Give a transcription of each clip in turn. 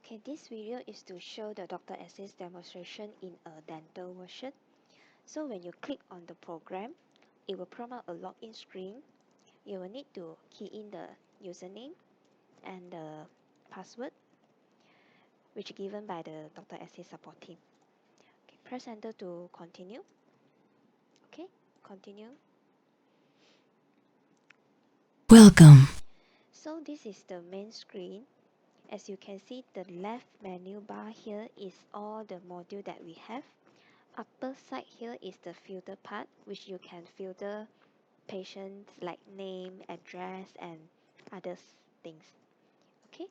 Okay, this video is to show the Dr. Assist demonstration in a dental version. So when you click on the program, it will prompt out a login screen. You will need to key in the username and the password, which is given by the Dr. Assist support team. Okay, press enter to continue. Okay, continue. Welcome. So this is the main screen. As you can see, the left menu bar here is all the module that we have. Upper side here is the filter part, which you can filter patients like name, address, and other things. Okay,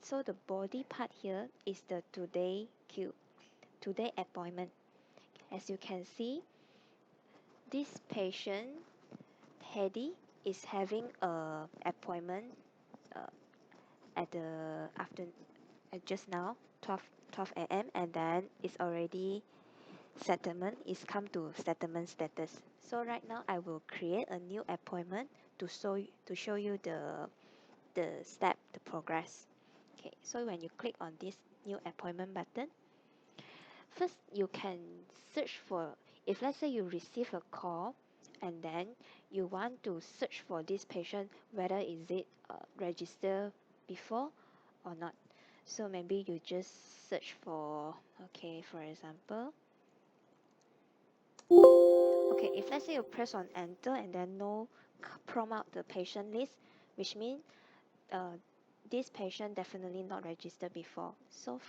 so the body part here is the today queue, today appointment. As you can see, this patient Hedy is having a appointment uh, at the after just now 12 a.m. and then it's already settlement. It's come to settlement status. So right now I will create a new appointment to show you the step, the progress. Okay, so when you click on this new appointment button, first you can search for, if let's say you receive a call and then you want to search for this patient, whether is it registered before or not. So maybe you just search for, okay, for example, okay, if let's say you press on enter and then no prompt out the patient list, which means this patient definitely not registered before. So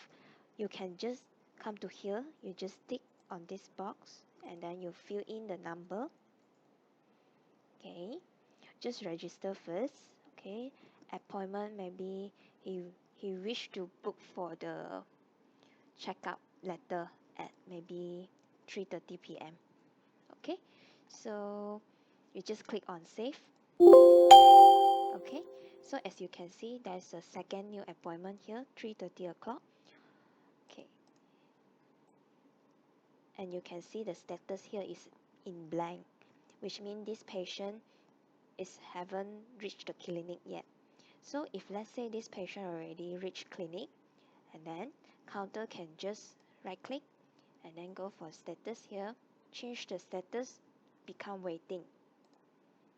you can just come to here, you just tick on this box and then you fill in the number. Okay, just register first. Okay, appointment, maybe he wish to book for the checkup letter at maybe 3:30 p.m. Okay, so you just click on save. Okay, so as you can see, there's a second new appointment here, 3:30 o'clock. Okay, and you can see the status here is in blank, which means this patient haven't reached the clinic yet. So if let's say this patient already reached clinic, and then counter can just right click and then go for status here, change the status, become waiting.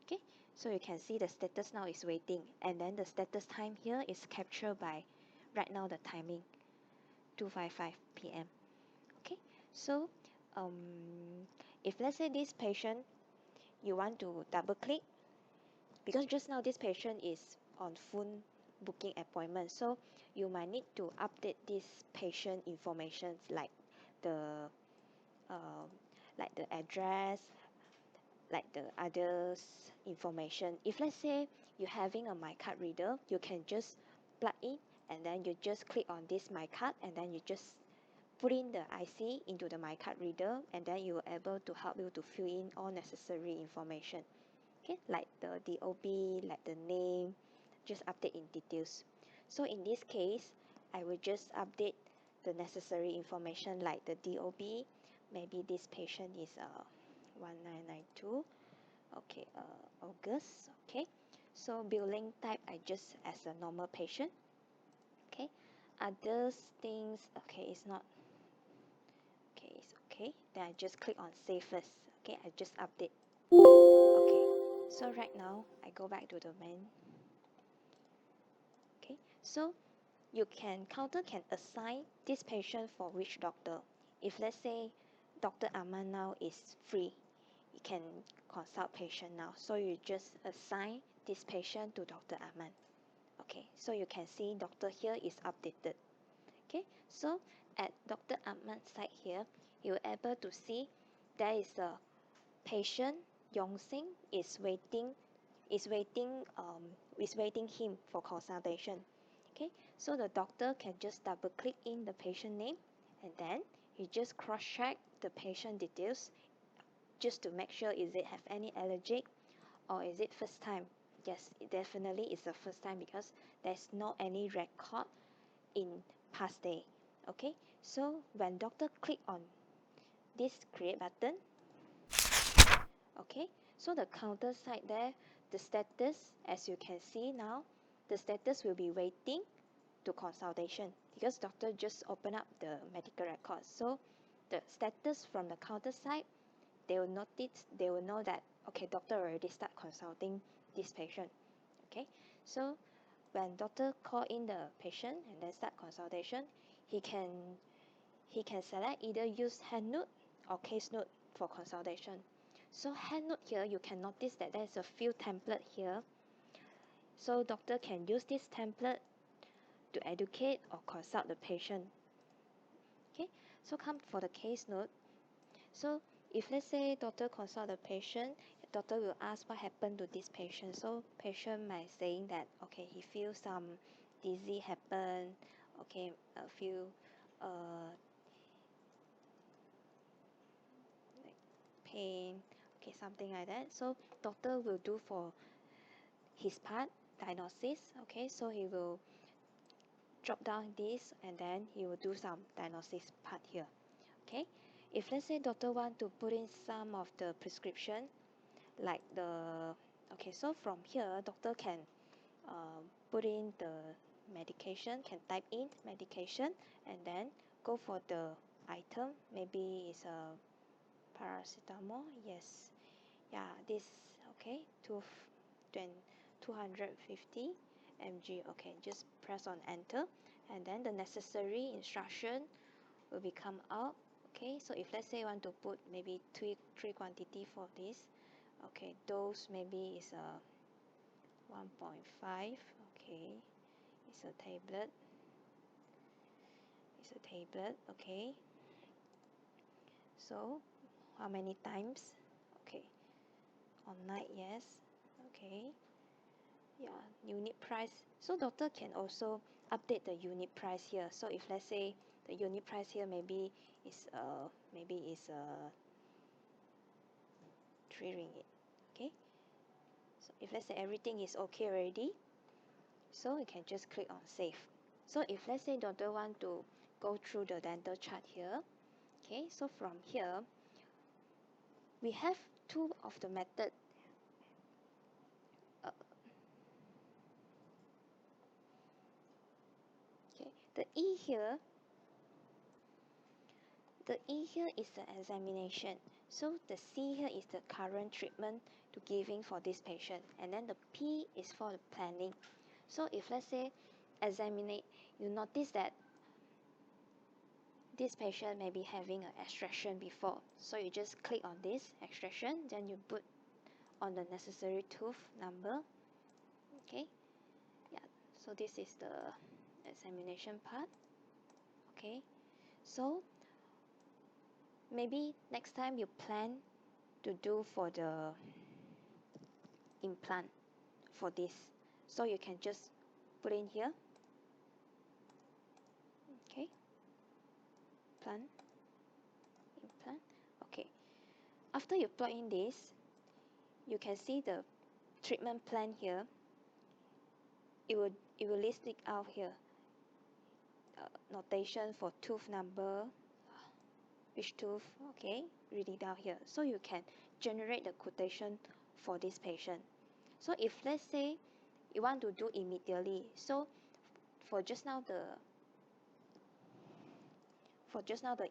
Okay, so you can see the status now is waiting, and then the status time here is captured by right now the timing 2:55 p.m. Okay, so if let's say this patient you want to double click, because just now this patient is on phone booking appointment, so you might need to update this patient information like the uh, like the address, like the others information. If let's say you're having a my card reader, you can just plug in and then you just click on this my card and then you just put in the IC into the my card reader, and then you will able to help you to fill in all necessary information. Okay, like the DOB, like the name, just update in details. So in this case, I will just update the necessary information like the DOB. Maybe this patient is 1992. Okay, August. Okay, so billing type I just as a normal patient. Okay, others things, okay, it's not okay, it's okay. Then I just click on save first. Okay, I just update. Okay, so right now I go back to the main. Okay, so you can counter can assign this patient for which doctor. If let's say Dr. Aman now is free, you can consult patient now, so you just assign this patient to Dr. Aman. Okay, so you can see doctor here is updated. Okay, so at Dr. Aman's side here, you're able to see there is a patient Yongxing is waiting him for consultation. Okay, so the doctor can just double click in the patient name and then you just cross check the patient details just to make sure is it have any allergic or is it first time. Yes, it definitely is the first time because there's no any record in past day. Okay, so when doctor click on this create button, okay, so the counter side there, the status, as you can see now, the status will be waiting to consultation, because doctor just open up the medical records. So the status from the counter side, they will notice, they will know that, okay, doctor already start consulting this patient. Okay, so when doctor call in the patient and then start consultation, he can select either use hand note or case note for consultation. So hand note here, you can notice that there's a few template here. So doctor can use this template to educate or consult the patient. Okay, so come for the case note. So if let's say doctor consult the patient, doctor will ask what happened to this patient. So patient might saying that, okay, he feels some dizzy happen, okay, a few like pain, okay, something like that. So doctor will do for his part diagnosis. Okay, so he will drop down this and then he will do some diagnosis part here. Okay, if let's say doctor want to put in some of the prescription, like the, okay, so from here doctor can put in the medication, can type in medication and then go for the item. Maybe it's a paracetamol. Yes, yeah, this, okay, 250 mg. Okay, just press on enter and then the necessary instruction will be come out. Okay, so if let's say you want to put maybe three quantity for this, okay, dose maybe is a 1.5. Okay, it's a tablet, okay, so how many times? Okay, on night, yes. Okay, yeah, unit price. So doctor can also update the unit price here. So if let's say the unit price here maybe is 3 ringgit. Okay, so if let's say everything is okay already, so you can just click on save. So if let's say doctor want to go through the dental chart here, okay, so from here we have two of the method. Okay, the E here, the E here is the examination. So the C here is the current treatment to giving for this patient, and then the P is for the planning. So if let's say examinate, you notice that this patient may be having an extraction before. So you just click on this extraction, then you put on the necessary tooth number. Okay, yeah, so this is the examination part. Okay, so maybe next time you plan to do for the implant for this, so you can just put in here. Okay, plan, implant. Okay, after you plug in this, you can see the treatment plan here. It will list it out here. Notation for tooth number, which tooth, okay, read it down here. So you can generate the quotation for this patient. So if let's say you want to do immediately, so for just now the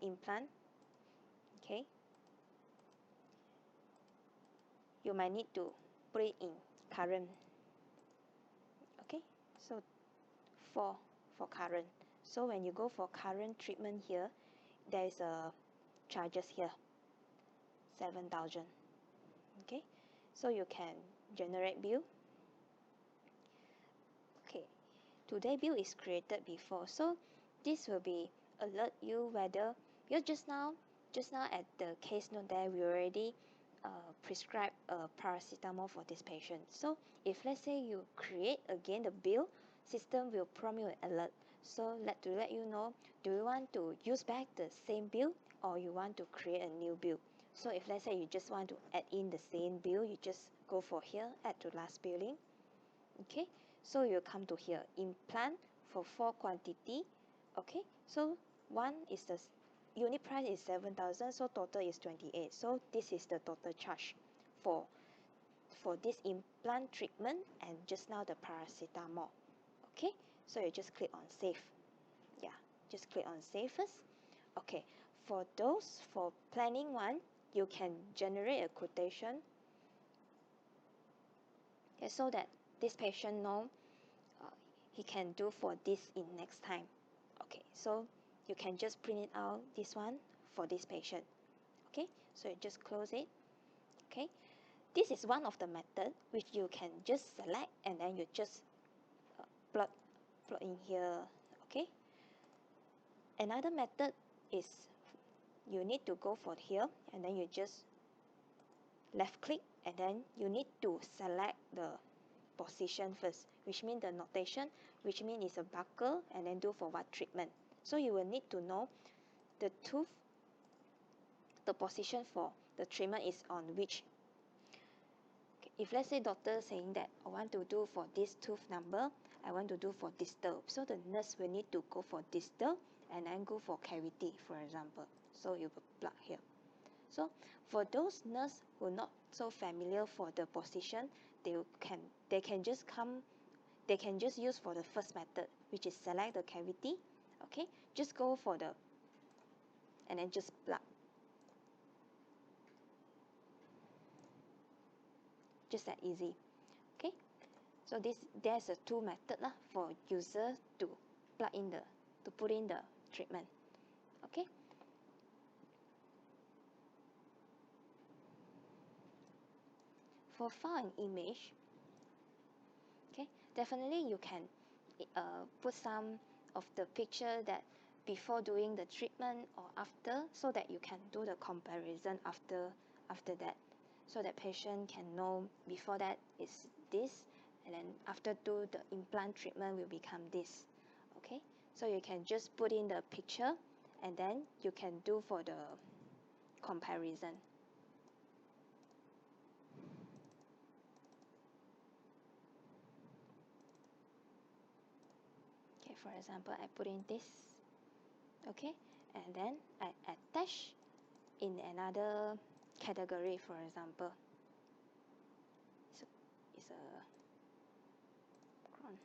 implant, okay, you might need to put it in current. Okay, so for current, so when you go for current treatment here, there is a charges here, 7,000. Okay, so you can generate bill. Okay, today bill is created before, so this will be alert you whether, because just now at the case note there we already prescribe paracetamol for this patient. So if let's say you create again the bill, system will prompt you an alert. So to let you know, do you want to use back the same bill or you want to create a new bill? So if let's say you just want to add in the same bill, you just go for here, add to last billing. Okay, so you come to here, implant for 4 quantity. Okay, so one is the unit price is 7,000, so total is 28. So this is the total charge for this implant treatment and just now the paracetamol. Okay, So you just click on save. Yeah, just click on save first. Okay, for planning one, you can generate a quotation, okay, so that this patient know he can do for this in next time. Okay, so you can just print it out this one for this patient. Okay, so you just close it. Okay, this is one of the method which you can just select and then you just plug in here. Okay, another method is you need to go for here and then you just left click and then you need to select the position first, which means the notation, which means it's a buckle and then do for what treatment. So you will need to know the tooth, the position for the treatment is on which. Okay, if let's say doctor saying that I want to do for this tooth number, I want to do for distal, so the nurse will need to go for distal and then go for cavity, for example. So you will plug here. So for those nurse who are not so familiar for the position, they can just use for the first method, which is select the cavity. Okay, just go for the and then just plug. Just that easy. Okay, so there's a two method for user to put in the treatment. Okay. For file an image, okay, definitely you can put some of the picture that before doing the treatment or after, so that you can do the comparison after that, so that patient can know before that is this and then after do the implant treatment will become this. Okay, so you can just put in the picture and then you can do for the comparison. Okay, for example, I put in this. Okay, and then I attach in another category, for example. It's a crown.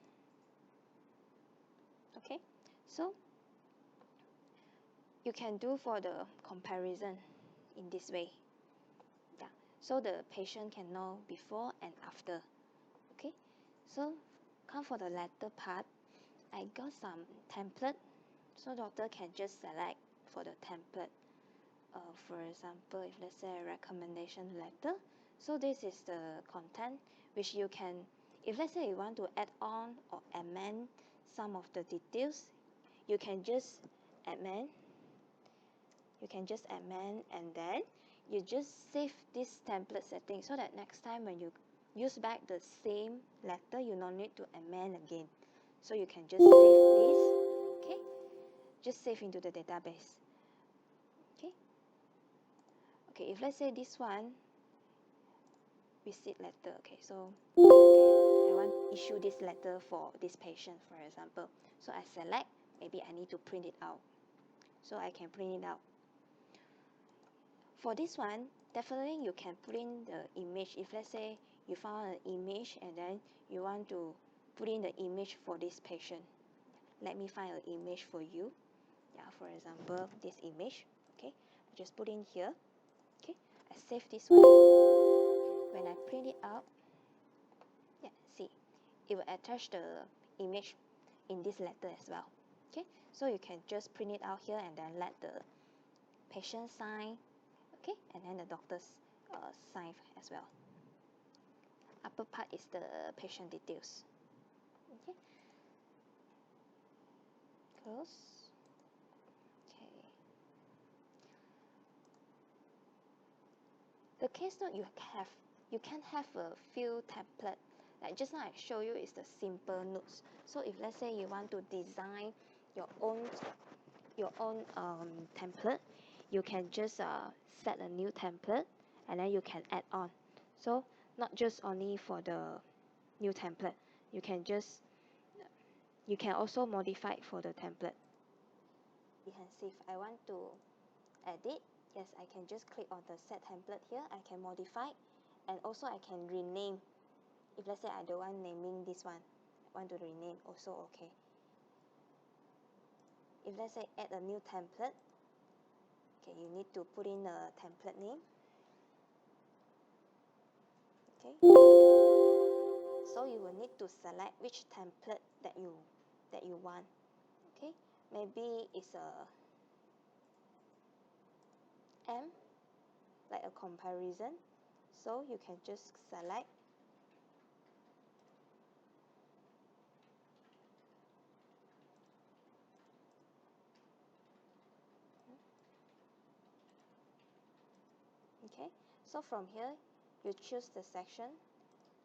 Okay, so you can do for the comparison in this way. Yeah, so the patient can know before and after. Okay, so come for the latter part. I got some template, so doctor can just select for the template. For example, if let's say a recommendation letter, so this is the content which you can, if let's say you want to add on or amend some of the details, you can just amend, and then you just save this template setting so that next time when you use back the same letter, you don't need to amend again. So you can just save this, okay? Just save into the database, okay? Okay, if let's say this one, receipt letter, okay, so okay, I want to issue this letter for this patient, for example. So I select, maybe I need to print it out. So I can print it out. For this one, definitely you can put in the image. If let's say you found an image and then you want to put in the image for this patient. Let me find an image for you. Yeah, for example, this image. Okay, I just put in here. Okay, I save this one. When I print it out, yeah, see, it will attach the image in this letter as well. Okay, so you can just print it out here and then let the patient sign. Okay, and then the doctor's sign as well. Upper part is the patient details. Okay, close. Okay. The case note you can have a few template. Like just now I show you is the simple notes. So if let's say you want to design your own template, you can just set a new template and then you can add on. So not just only for the new template, you can also modify it for the template. You can see if I want to edit, yes, I can just click on the set template here. I can modify and also I can rename. If let's say I don't want naming this one, I want to rename, also okay. if let's say add a new template, okay, you need to put in a template name. Okay, so you will need to select which template that you want. Okay, maybe it's a M, like a comparison, so you can just select. Okay, so from here you choose the section,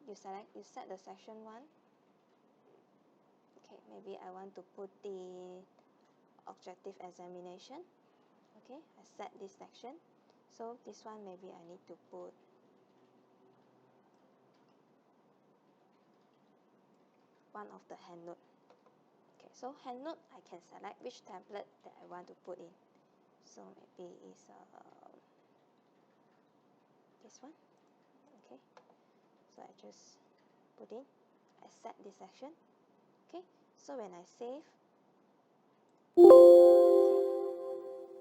you set the section 1. Okay, maybe I want to put the objective examination. Okay, I set this section, so this one maybe I need to put one of the hand note. Okay, so hand note I can select which template that I want to put in, so maybe it's this one. Okay, so I just put in, I set this section. Okay, so when I save, okay,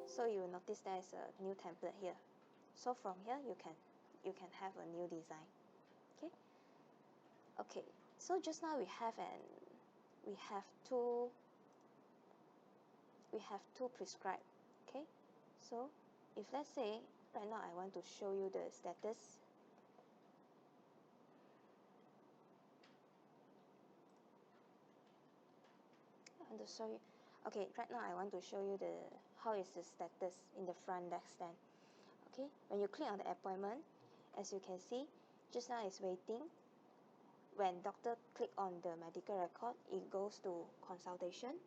so you will notice there is a new template here. So from here you can have a new design. Okay, okay, so just now we have two prescribed. Okay, so if let's say right now I want to show you the status. I want to show you. Okay, right now I want to show you how is the status in the front desk stand. Okay, when you click on the appointment, as you can see, just now it's waiting. When doctor click on the medical record, it goes to consultation.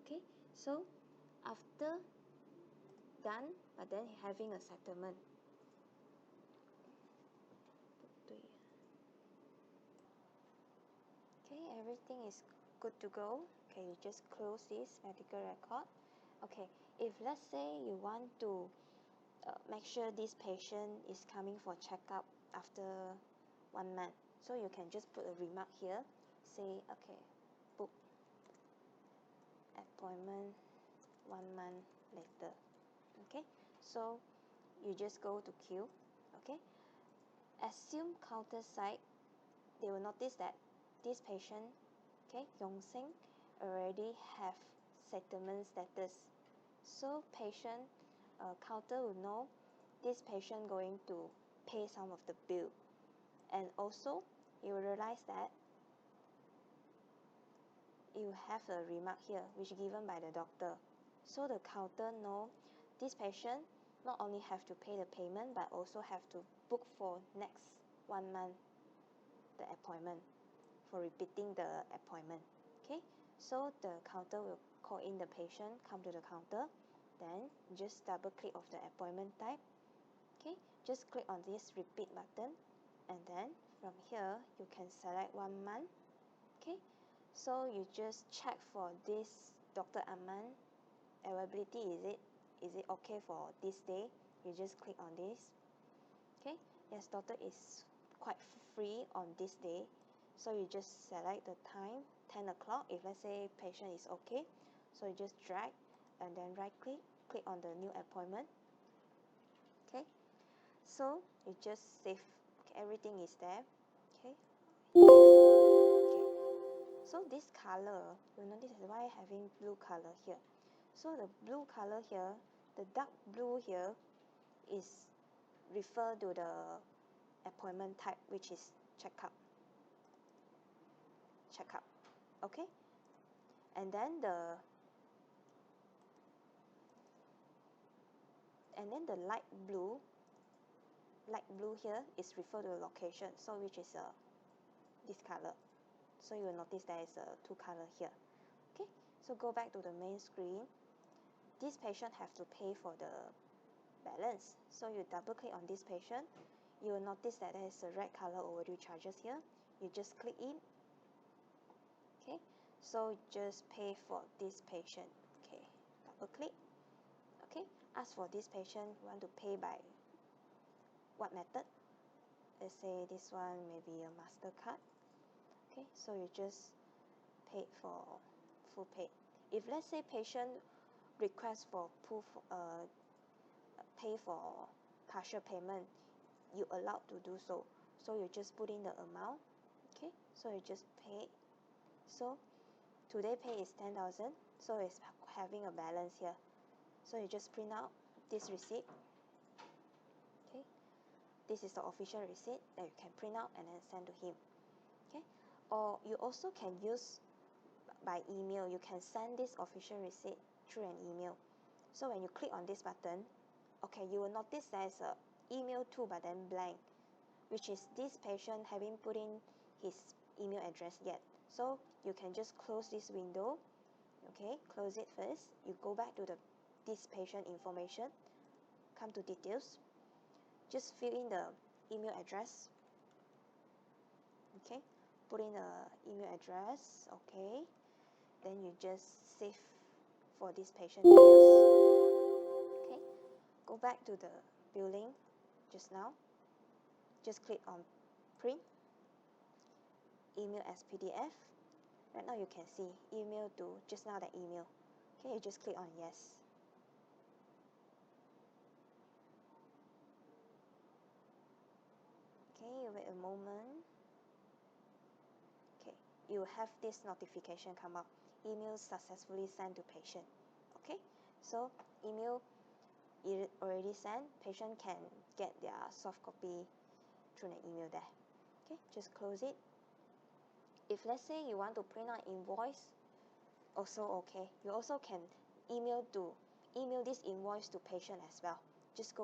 Okay, so after done, but then having a settlement. Okay, everything is good to go. Okay, you just close this medical record. Okay, if let's say you want to make sure this patient is coming for checkup after 1 month, so you can just put a remark here, say, okay, book appointment 1 month later. Okay, so you just go to queue. Okay, assume counter side, they will notice that this patient, okay, Yong-Seng, already have settlement status. So patient counter will know this patient going to pay some of the bill. And also, you will realize that you have a remark here, which given by the doctor. So the counter know this patient not only have to pay the payment, but also have to book for next 1 month the appointment, for repeating the appointment. Okay, so the counter will call in the patient, come to the counter, then just double click of the appointment type. Okay, just click on this repeat button, and then from here you can select 1 month. Okay, so you just check for this Dr. Aman availability. Is it okay for this day? You just click on this. Okay, yes, doctor is quite free on this day, so you just select the time, 10 o'clock. If let's say patient is okay, so you just drag and then right click on the new appointment. Okay, so you just save. Okay, everything is there. Okay, okay, so this color, you notice why having blue color here. So the blue color here, the dark blue here is refer to the appointment type, which is checkup. Okay, and then the light blue here is refer to the location, so which is this color. So you will notice there is two color here. Okay, so go back to the main screen. This patient have to pay for the balance, so you double click on this patient. You will notice that there is a red color overdue charges here. You just click in. Okay, so just pay for this patient. Okay, double click. Okay, ask for this patient, you want to pay by what method? Let's say this one maybe a MasterCard. Okay, so you just pay for full pay. If let's say patient request for pay for partial payment, you allowed to do so. So you just put in the amount. Okay, so you just pay. So today pay is 10,000, so it's having a balance here. So you just print out this receipt. Okay, this is the official receipt that you can print out and then send to him. Okay, or you also can use by email. You can send this official receipt through an email. So when you click on this button, okay, you will notice there's a email to but then blank, which is this patient having put in his email address yet. So you can just close this window. Okay, close it first. You go back to this patient information, come to details, just fill in the email address. Okay, put in the email address. Okay, then you just save for this patient details. Okay, go back to the billing just now. Just click on print, email as PDF. Right now you can see email to just now that email. Okay, you just click on yes. Okay, you wait a moment. Okay, you have this notification come up. Email successfully sent to patient. Okay, so email already sent. Patient can get their soft copy through an email there. Okay, just close it. If let's say you want to print out invoice, also okay. You also can email this invoice to patient as well. Just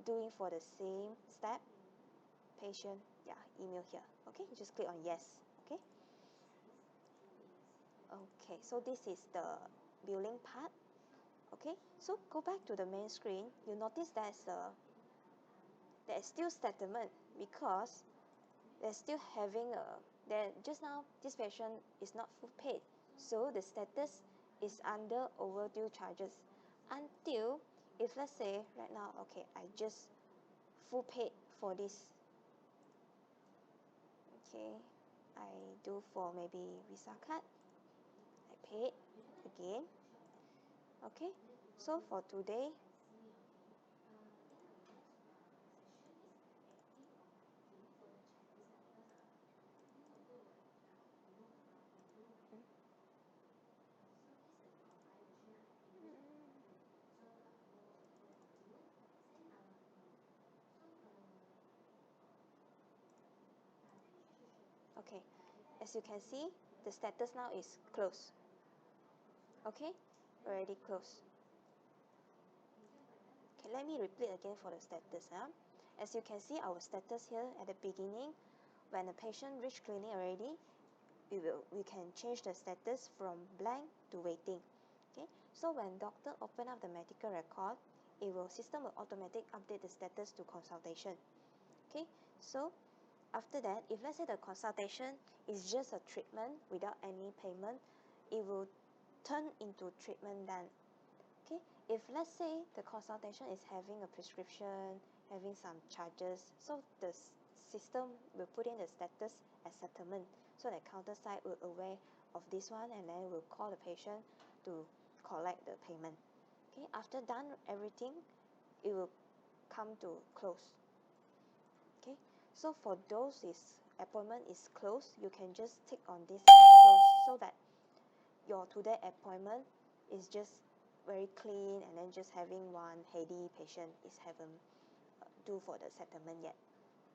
doing for the same step. Patient, yeah, email here. Okay, just click on yes. Okay. Okay, so this is the billing part. Okay, so go back to the main screen. You notice there's still statement because they're still having just now this patient is not full paid, so the status is under overdue charges until, if let's say right now, okay, I just full paid for this. Okay, I do for maybe Visa card, I paid again. Okay, so for today, okay, as you can see, the status now is closed. Okay, already closed. Okay, let me repeat again for the status. As you can see, our status here at the beginning, when the patient reach clinic already, we can change the status from blank to waiting. Okay, so when doctor open up the medical record, system will automatically update the status to consultation. Okay, so after that, if let's say the consultation is just a treatment without any payment, it will turn into treatment done. Okay, if let's say the consultation is having a prescription, having some charges, so the system will put in the status as settlement, so the counter side will aware of this one and then will call the patient to collect the payment. Okay, after done everything, it will come to close. Okay, so for those appointment is closed, you can just tick on this close, so that your today appointment is just very clean, and then just having one heady patient is haven't do for the settlement yet.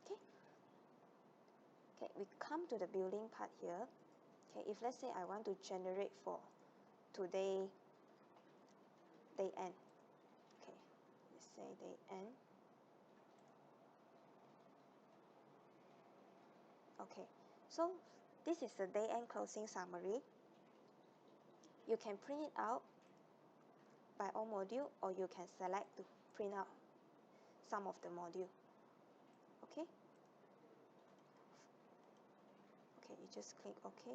Okay, okay, we come to the billing part here. Okay, if let's say I want to generate for today day end. Okay, let's say day end. Okay, so this is the day end closing summary. You can print it out by all module, or you can select to print out some of the module. Okay, okay, you just click OK,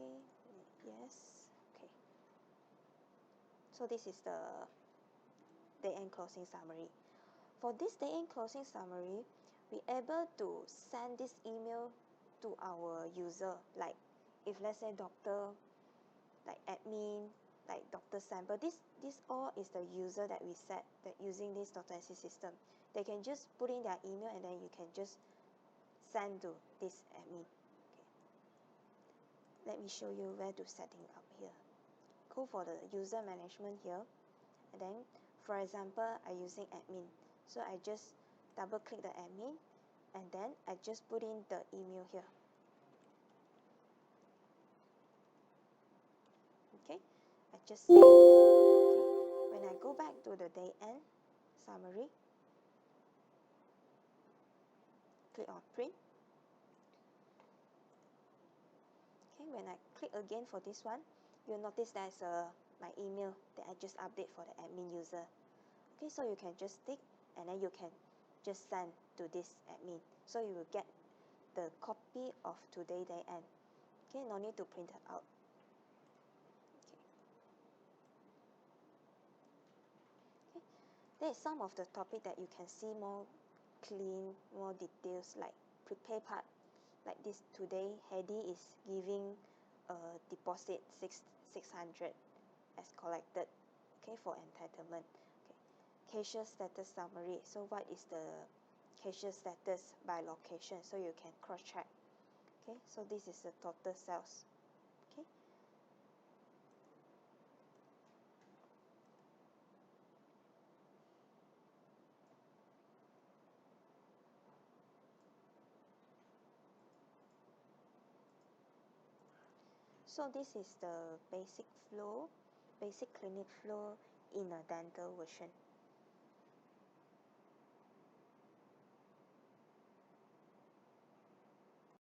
yes, okay. So this is the day end closing summary. For this day end closing summary, we able to send this email to our user, like if let's say doctor, like admin, like doctor sample. This all is the user that we set that using this Dr. Assist system. They can just put in their email and then you can just send to this admin. Okay. Let me show you where to setting up here. Go for the user management here, and then for example I using admin, so I just double click the admin and then I just put in the email here. Okay, I just save. Okay, when I go back to the day end summary, click on print. Okay, when I click again for this one, you'll notice there's my email that I just update for the admin user. Okay, so you can just tick and then you can just send to this admin, so you will get the copy of today day end. Okay, no need to print it out. Okay, there is some of the topic that you can see more clean, more details, like prepare part. Like this today, Hedy is giving a deposit 600 as collected. Okay, for entitlement. Okay, cashier status summary. So what is the cashier status by location? So you can cross check. Okay, so this is the total sales. Okay. So this is the basic flow, basic clinic flow in a dental version.